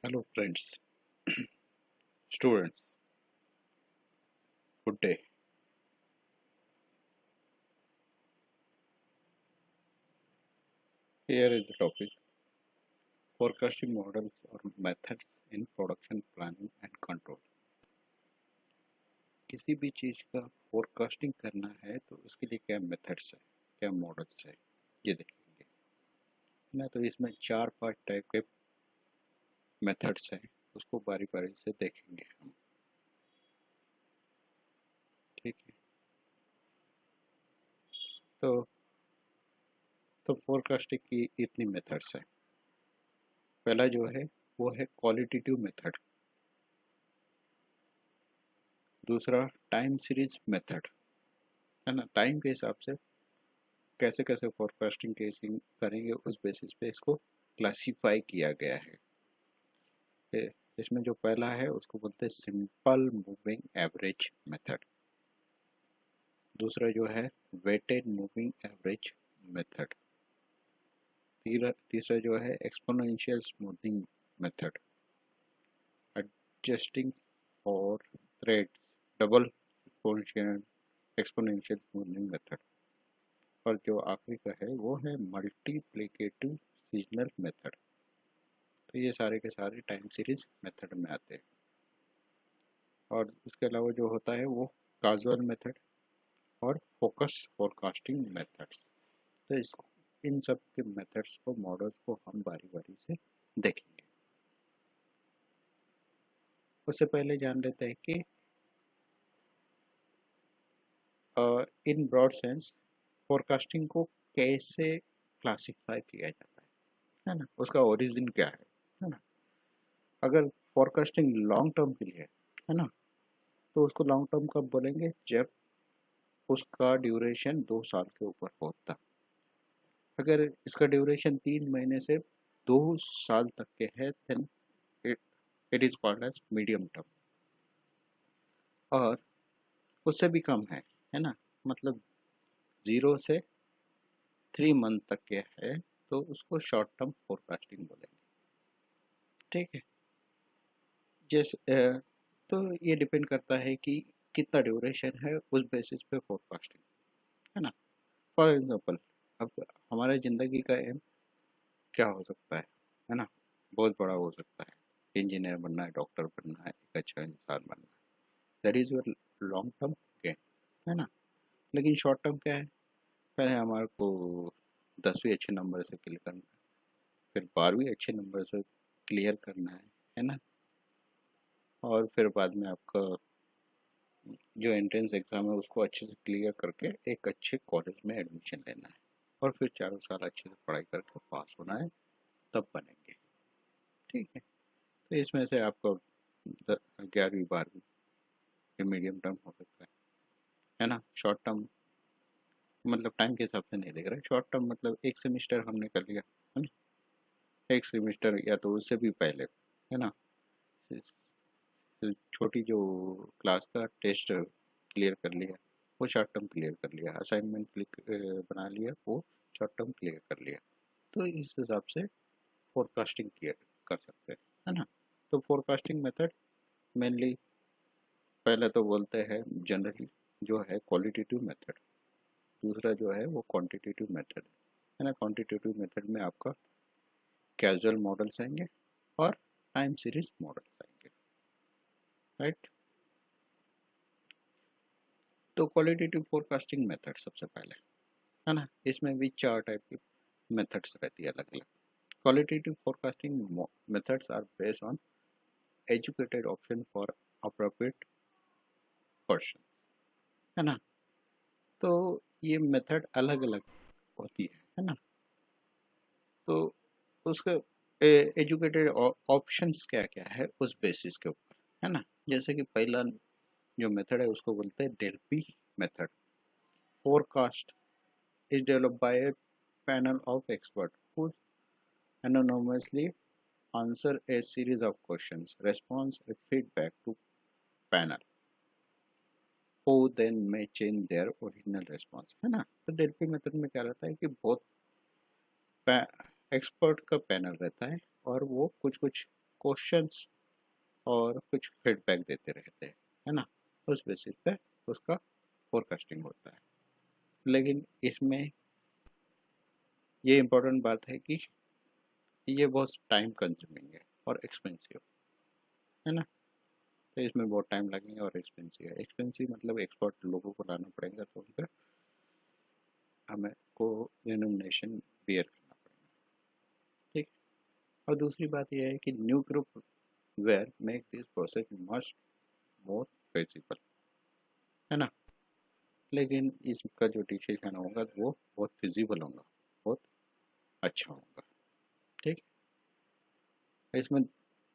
Hello, friends, students. Good day. Here is the topic: forecasting models or methods in production planning and control. किसी भी चीज का forecasting करना है तो उसके लिए क्या मेथड्स है, क्या मॉडल्स है, ये देखेंगे ना। तो इसमें 4-5 टाइप के मेथड्स हैं, उसको बारी बारी से देखेंगे हम। ठीक है। तो फोरकास्टिंग की इतनी मेथड्स हैं। पहला जो है वो है क्वालिटेटिव मेथड। दूसरा टाइम सीरीज मेथड, है ना। टाइम के हिसाब से कैसे कैसे फोरकास्टिंग केसिंग करेंगे उस बेसिस पे इसको क्लासिफाई किया गया है। इसमें जो पहला है उसको बोलते हैं सिंपल मूविंग एवरेज मेथड। दूसरा जो है वेटेड मूविंग एवरेज मेथड। तीसरा जो है exponential smoothing method. Adjusting for threads double exponential smoothing method. और जो आखिरी का है वो है मल्टीप्लिकेटिव सीजनल मेथड। तो ये सारे के सारे टाइम सीरीज मेथड में आते हैं। और इसके अलावा जो होता है वो काजुअल मेथड और फोकस फोरकास्टिंग मेथड्स। तो इसको इन सब के मेथड्स को मॉडल्स को हम बारी बारी से देखेंगे। उससे पहले जान लेते हैं कि इन ब्रॉड सेंस फोरकास्टिंग को कैसे क्लासिफाई किया जाता है ना। उसका ओरिजिन क्या है ना। अगर फोरकास्टिंग लॉन्ग टर्म के लिए है ना, तो उसको लॉन्ग टर्म कब बोलेंगे, जब उसका ड्यूरेशन 2 साल के ऊपर होता। अगर इसका ड्यूरेशन 3 महीने से 2 साल तक के है then it it is called as medium term. और उससे भी कम है ना, मतलब 0 से 3 मंथ तक के है तो उसको शॉर्ट टर्म फोरकास्टिंग बोलेंगे। ठीक है। जैसे तो ये डिपेंड करता है कि कितना ड्यूरेशन है, उस बेसिस पे फोरकास्टिंग, है ना। फॉर एग्जांपल, अब हमारे ज़िंदगी का एम क्या हो सकता है ना। बहुत बड़ा हो सकता है, इंजीनियर बनना है, डॉक्टर बनना है, एक अच्छा इंसान बनना है। That is your long term game, है ना। लेकिन शॉर्ट टर्म क्या है, पहले हमारे को 10वीं अच्छे नंबर से क्लियर करना है, फिर 12वीं अच्छे नंबर से क्लियर करना है ना। और फिर बाद में आपका जो एंट्रेंस एग्ज़ाम है उसको अच्छे से क्लियर करके एक अच्छे कॉलेज में एडमिशन लेना है। और फिर 4 साल अच्छे से पढ़ाई करके पास होना है, तब बनेंगे। ठीक है। तो इसमें से आपको 11वीं 12वीं ये मीडियम टर्म हो सकता है ना। शॉर्ट टर्म मतलब टाइम के हिसाब से नहीं देख रहे, शॉर्ट टर्म मतलब एक सेमिस्टर हमने कर लिया, है ना। एक सेमिस्टर या तो उससे भी पहले, है ना। छोटी जो क्लास का टेस्ट क्लियर कर लिया, वो शॉर्ट टर्म क्लियर कर लिया, असाइनमेंट बना लिया, वो शॉर्ट टर्म क्लियर कर लिया। तो इस हिसाब से फोरकास्टिंग क्लियर कर सकते हैं, है ना। तो फोरकास्टिंग मेथड मेनली पहले तो बोलते हैं जनरली जो है क्वालिटेटिव मेथड। दूसरा जो है वो क्वांटिटेटिव मेथड है ना। क्वांटिटेटिव मेथड में आपका कैजुअल मॉडल्स आएंगे और टाइम सीरीज मॉडल्स आएंगे, राइट। तो क्वालिटेटिव फोरकास्टिंग मेथड सबसे पहले, है ना। इसमें भी 4 टाइप की मेथड्स रहती है अलग अलग। Qualitative forecasting methods are based on educated option for appropriate person, है ना। तो ये मेथड अलग अलग होती है ना। तो उसका एजुकेटेड ऑप्शंस क्या क्या है उस बेसिस के ऊपर, है ना। जैसे कि पहला जो मेथड है उसको बोलते हैं Delphi method. Forecast is developed by a panel of experts who anonymously answer a series of questions, response and feedback to panel, who then may change their original response, है ना। तो डेल्फी मेथड में क्या रहता है कि बहुत expert का पैनल रहता है और वो कुछ कुछ क्वेश्चंस और कुछ फीडबैक देते रहते हैं, है ना। उस बेसिस पे उसका फोरकास्टिंग होता है। लेकिन इसमें ये इम्पोर्टेंट बात है कि ये बहुत टाइम कंज्यूमिंग है और एक्सपेंसिव, है ना। तो इसमें बहुत टाइम लगेगा और एक्सपेंसिव है। एक्सपेंसिव मतलब एक्सपर्ट लोगों को लाना पड़ेगा, तो उनका हमें को रिनोमिनेशन बियर करना पड़ेगा, ठीक। और दूसरी बात यह है कि new group where make this process much more feasible, है ना। लेकिन इसका जो डिसीजन होगा वो बहुत फिजिबल होगा, बहुत अच्छा होगा, ठीक। इसमें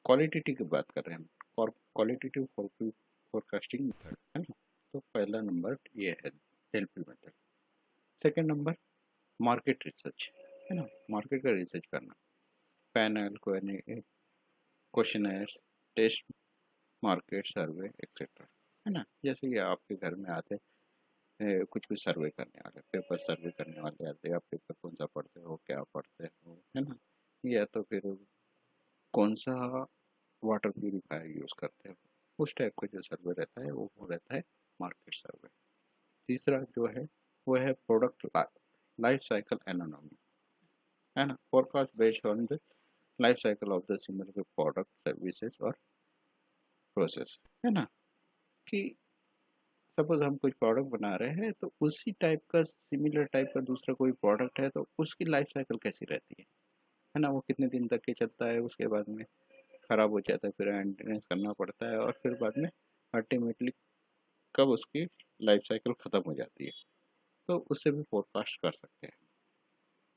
क्वालिटेटिव की बात कर रहे हैं हम, और क्वालिटेटिव फोरकास्टिंग मेथड, है ना। तो पहला नंबर ये है LP method. Second number market research, है ना। मार्केट का रिसर्च करना, panel questioners, test market survey etcetera, है ना। जैसे कि आपके घर में आते कुछ कुछ सर्वे करने वाले, पेपर सर्वे करने वाले आते हैं, आप पेपर कौन सा पढ़ते हो, क्या पढ़ते हो, है ना। या तो फिर कौन सा वाटर प्यूरिफायर यूज़ करते हो, उस टाइप का जो सर्वे रहता है वो रहता है मार्केट सर्वे। तीसरा जो है वो है प्रोडक्ट लाइफ साइकिल एनानॉमी, है ना। Forecast based on the life cycle of the similar product services और प्रोसेस, है ना। कि सपोज हम कुछ प्रोडक्ट बना रहे हैं तो उसी टाइप का सिमिलर टाइप का दूसरा कोई प्रोडक्ट है तो उसकी लाइफ साइकिल कैसी रहती है ना। वो कितने दिन तक के चलता है, उसके बाद में ख़राब हो जाता है, फिर मेंटेनेंस करना पड़ता है, और फिर बाद में अल्टीमेटली कब उसकी लाइफ साइकिल ख़त्म हो जाती है, तो उससे भी फोरकास्ट कर सकते हैं।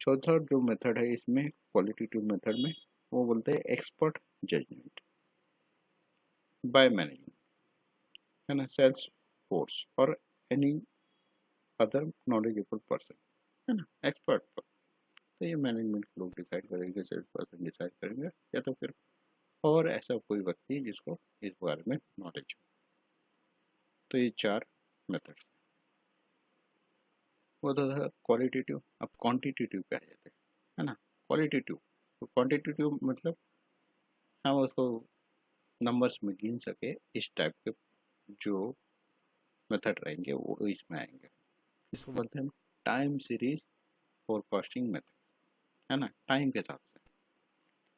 चौथा जो मेथड है इसमें क्वालिटेटिव मेथड में, वो बोलते हैं एक्सपर्ट जजमेंट बाय मैनेजमेंट, है ना, सेल्स फोर्स और एनी अदर नॉलेजेबल पर्सन, है ना, एक्सपर्ट। तो ये मैनेजमेंट के लोग डिसाइड करेंगे, सेल्स पर्सन डिसाइड करेंगे, या तो फिर और ऐसा कोई व्यक्ति जिसको इस बारे में नॉलेज हो। तो ये चार मेथड्स, वो तो था क्वालिटेटिव। अब क्वांटिटेटिव पे आ जाते हैं, है ना। क्वालिटेटिव, तो क्वांटिटेटिव मतलब हम उसको नंबर्स में गिन सके, इस टाइप के जो मेथड रहेंगे वो इसमें आएंगे। इसको बोलते हैं टाइम सीरीज फोरकास्टिंग मेथड, है ना। टाइम के हिसाब से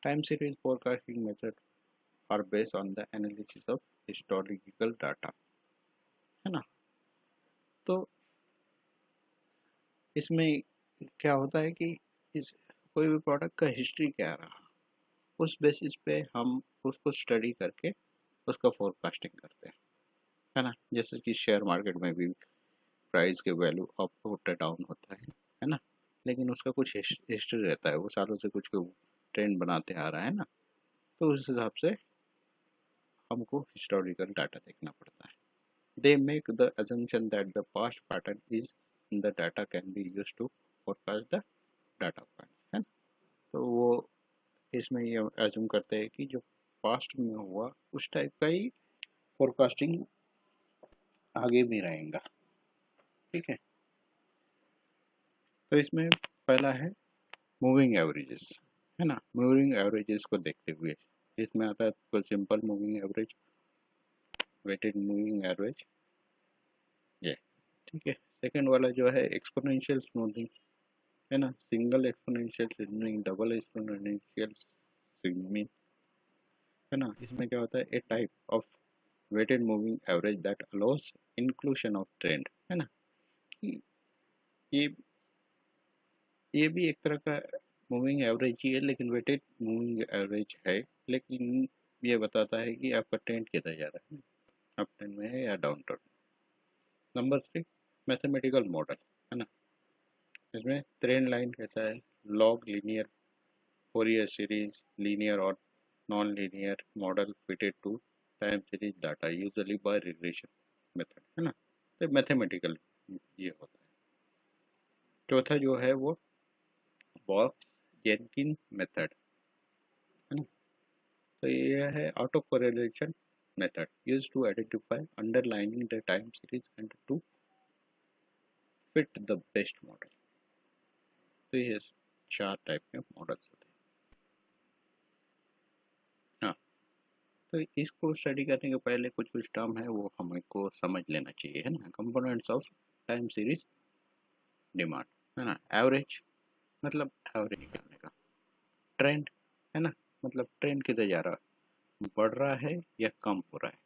time series forecasting method are based on the analysis of historical data, है ना। तो इसमें क्या होता है कि इस कोई भी प्रोडक्ट का हिस्ट्री क्या रहा, उस बेसिस पे हम उसको स्टडी करके उसका फोरकास्टिंग करते हैं, है ना। जैसे कि शेयर मार्केट में भी प्राइस के वैल्यू अप होता डाउन होता है ना। लेकिन उसका कुछ हिस्ट्री रहता है, वो सालों से कुछ ट्रेंड बनाते आ रहा है ना। तो उस हिसाब से हमको हिस्टोरिकल डाटा देखना पड़ता है। They make the assumption that the past pattern is in the data can be used to forecast the data point, है ना। तो वो इसमें ये एज्यूम करते हैं कि जो पास्ट में हुआ उस टाइप का ही फोरकास्टिंग आगे भी रहेगा, ठीक है। तो इसमें पहला है मूविंग एवरेजेस, है ना। मूविंग एवरेजेस को देखते हुए इसमें आता है तो simple moving average, weighted moving average, ये ठीक है। सेकंड वाला जो है एक्सपोनेंशियल स्मूथिंग, है ना। Single exponential swinging, double exponential swinging, है ना। इसमें क्या होता है, a type of weighted moving average that allows inclusion of trend, है ना। कि ये ये भी एक तरह का मूविंग एवरेज ही है, लेकिन वेटेड मूविंग एवरेज है, लेकिन ये बताता है कि आपका ट्रेंड किधर जा रहा है, अप ट्रेंड में है या down trend. Number 3 mathematical model, है ना। इसमें ट्रेंड लाइन कैसा है, log, linear, Fourier series, linear और non linear model fitted to time series data usually by regression method, है ना। तो मैथमेटिकल ये होता है। चौथा जो है वो बॉक्स जेनकिन मेथड, है ना। तो ये है auto correlation method used to identify underlining the time series and to fit the best model. तो ये चार टाइप के मॉडल्स होते हैं, हाँ। तो इसको स्टडी करने के पहले कुछ कुछ टर्म है वो हमको समझ लेना चाहिए, है ना। Components of time series demand, है ना। एवरेज मतलब एवरेज निकालने का। ट्रेंड, है ना, मतलब ट्रेंड किधर जा रहा है, बढ़ रहा है या कम हो रहा है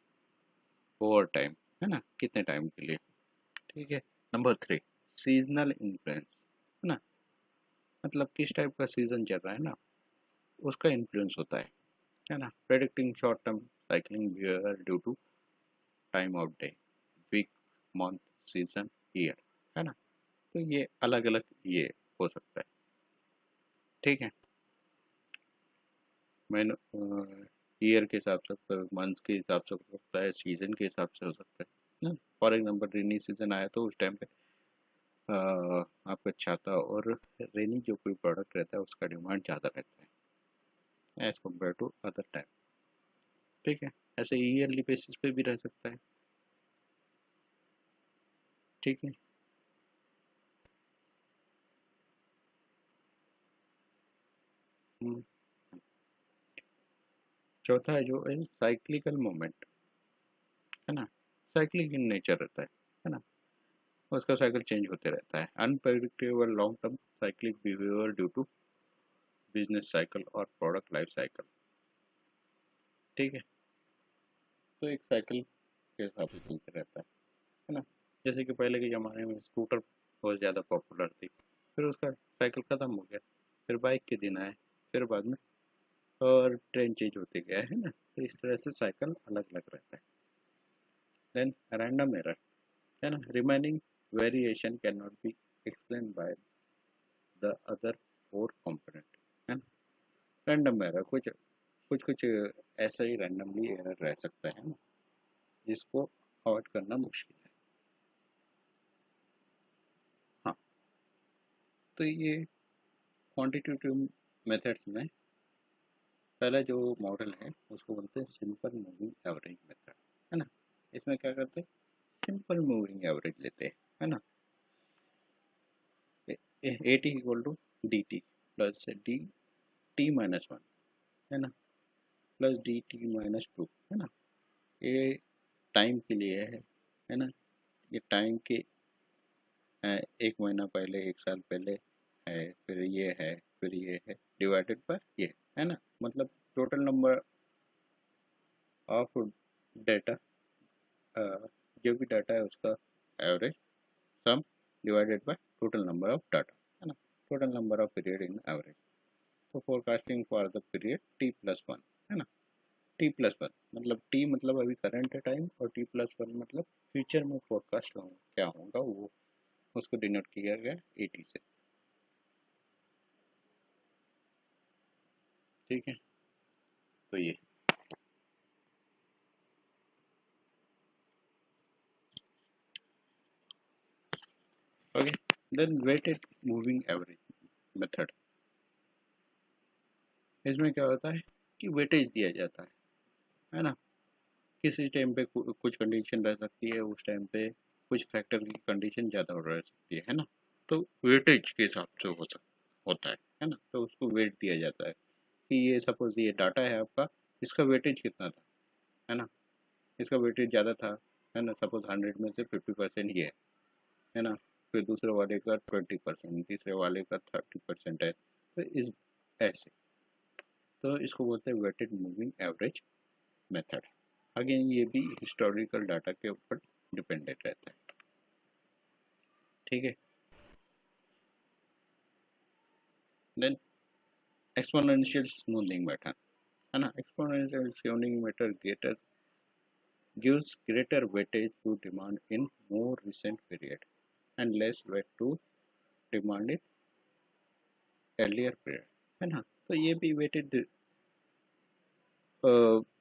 ओवर टाइम, है ना, कितने टाइम के लिए। ठीक है। नंबर 3, सीजनल इन्फ्लुएंस, है ना, मतलब किस टाइप का सीजन चल रहा है ना, उसका इन्फ्लुएंस होता है ना। Predicting short term cycling behaviour due to time of day, week, month, season, year, है ना। तो ये अलग अलग ये हो सकता है। ठीक है। मैं ईयर के हिसाब से, मंथ्स के हिसाब से हो सकता है, सीजन के हिसाब से हो सकता है ना। फॉर एग्जाम्पल रेनी सीजन आया तो उस टाइम पे आपका छाता और रेनी जो कोई प्रोडक्ट रहता है उसका डिमांड ज़्यादा रहता है as compare to other time. ठीक है। ऐसे ईयरली बेसिस पे भी रह सकता है। ठीक है। हम्म, चौथा है जो है साइक्लिकल मोमेंट, है ना। साइक्लिक इन नेचर रहता है ना, उसका साइकिल चेंज होते रहता है। Unpredictable long term cyclic behaviour due to business cycle और प्रोडक्ट लाइफ साइकिल। ठीक है। तो एक साइकिल के हिसाब से चलते रहता है ना। जैसे कि पहले के ज़माने में स्कूटर बहुत ज़्यादा पॉपुलर थी, फिर उसका साइकिल ख़त्म हो गया, फिर बाइक के दिन आए, फिर बाद में और ट्रेन चेंज होते गया, है ना। तो इस तरह से साइकिल अलग अलग रहता है। देन रैंडम एरर, है ना, remaining variation can not be explain by the other four component, है ना। रैंडम एरर कुछ कुछ कुछ ऐसा ही रैंडमली एरर रह सकता है ना, जिसको अवॉइड करना मुश्किल है। हाँ। तो ये क्वांटिटेटिव मेथड्स में पहला जो मॉडल है उसको बोलते हैं सिंपल मूविंग एवरेज मेथड, है ना। इसमें क्या करते हैं, सिंपल मूविंग एवरेज लेते हैं, है ना। A T equal to D T plus D T minus one, है ना, plus D T minus two, है ना। ये टाइम के लिए है ना। ये टाइम के एक महीना पहले, एक साल पहले है, फिर ये है, फिर ये है, डिवाइडेड बाय ये, है ना। मतलब टोटल नंबर ऑफ डेटा, जो भी डाटा है उसका average sum divided by total number of data, है ना, total number of period in average. तो forecasting for the period T plus one, है ना। टी प्लस वन मतलब टी मतलब अभी करंट टाइम, और टी प्लस वन मतलब फ्यूचर में फोरकास्ट क्या होगा वो, उसको डिनोट किया गया ए टी से। ठीक है। तो ये okay. Then weighted moving average method, इसमें क्या होता है कि वेटेज दिया जाता है ना। किसी टाइम पे कुछ कंडीशन रह सकती है, उस टाइम पे कुछ फैक्टर की कंडीशन ज़्यादा रह सकती है ना। तो वेटेज के हिसाब से होता है ना। तो उसको वेट दिया जाता है कि ये सपोज ये डाटा है आपका, इसका वेटेज कितना था, है ना। इसका वेटेज ज़्यादा था, है ना, सपोज 100 में से 50% ये है ना। फिर दूसरे वाले का 20%, तीसरे वाले का 30% है, तो इस ऐसे। तो इसको बोलते हैं weighted moving average method. Again ये भी हिस्टोरिकल डाटा के ऊपर डिपेंडेंट रहता है। ठीक है। देन एक्सपोनेंशियल स्मूथिंग मेथड, है ना। Exponential smoothing method gives greater weightage to demand in more recent period and less weight to demand in earlier period, है ना। तो ये भी वेटेड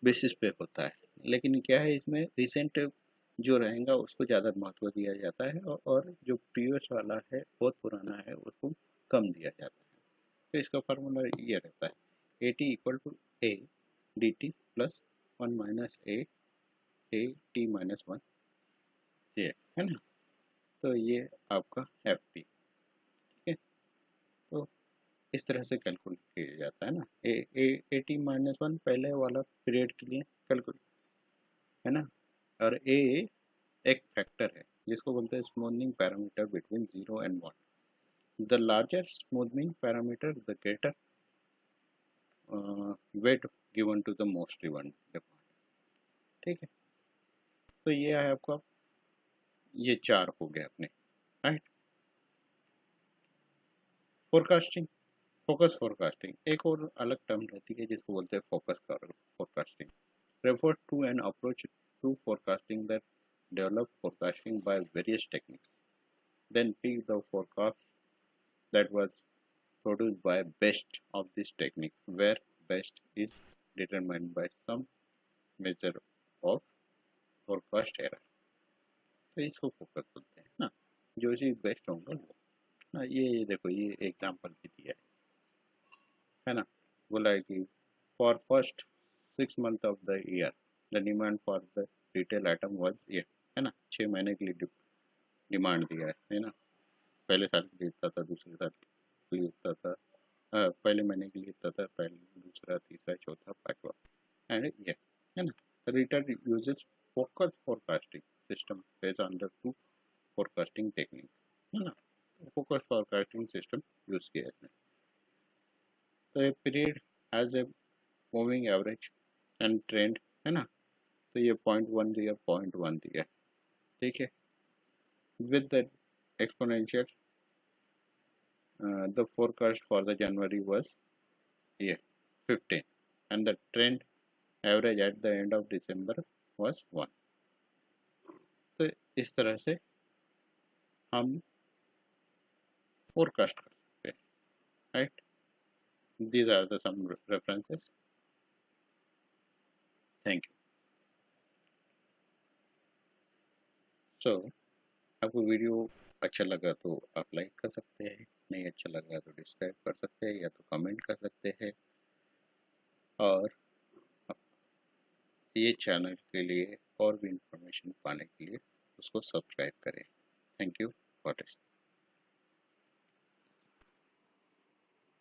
बेसिस पे होता है, लेकिन क्या है इसमें रिसेंट जो रहेगा उसको ज़्यादा महत्व दिया जाता है, और जो प्रीवियस वाला है बहुत पुराना है उसको कम दिया जाता है। तो इसका फार्मूला ये रहता है A T equal to A D T plus one minus A T minus one, ये है ना। तो ये आपका एफ टी। ठीक है। तो इस तरह से कैलकुलेट किया जाता है ना। ए ए ए टी माइनस वन पहले वाला पीरियड के लिए कैलकुलेट, है ना। और ए एक फैक्टर है जिसको बोलते हैं smoothing parameter between 0 and 1। The larger smoothing parameter the greater weight given to the most given, ठीक है। तो ये है आपका, ये 4 हो गए अपने, राइट। फोरकास्टिंग, फोकस फोरकास्टिंग एक और अलग टर्म रहती है जिसको बोलते हैं focus forecasting. Refer to an approach to forecasting that develop forecasting by various techniques, then pick the forecast that was produced by best of this technique, where best is determined by some measure of forecast error। तो इसको focus बोलते हैं ना, जो चीज best होगा वो ना। ये देखो, ये एग्जांपल भी दिया है ना। बोला है कि for first 6 months of the year the demand for the retail item was ये, है ना। 6 महीने के लिए डिमांड दिया है ना। पहले साल के लिए इतना था, दूसरे साल के लिए इतना था, पहले महीने के लिए इतना था, पहले दूसरा तीसरा चौथा पांचवा, एंड ये, है ना। Retail uses focus forecasting system based on the 2 forecasting technique, है ना। फोकस फोरकास्टिंग सिस्टम यूज किया है। तो ये period has a moving average and trend, है ना। तो ये 0.1 दिया, 0.1 दिया, ठीक है। With the exponential the forecast for the January was 15 and the trend average at the end of December was 1। तो इस तरह से हम फोरकास्ट कर सकते हैं, right. These are the some references. Thank you. So आपको वीडियो अच्छा लगा तो आप लाइक कर सकते हैं, नहीं अच्छा लगा तो डिसलाइक कर सकते हैं, या तो कमेंट कर सकते हैं। और ये चैनल के लिए और भी इंफॉर्मेशन पाने के लिए उसको सब्सक्राइब करें। Thank you for listening.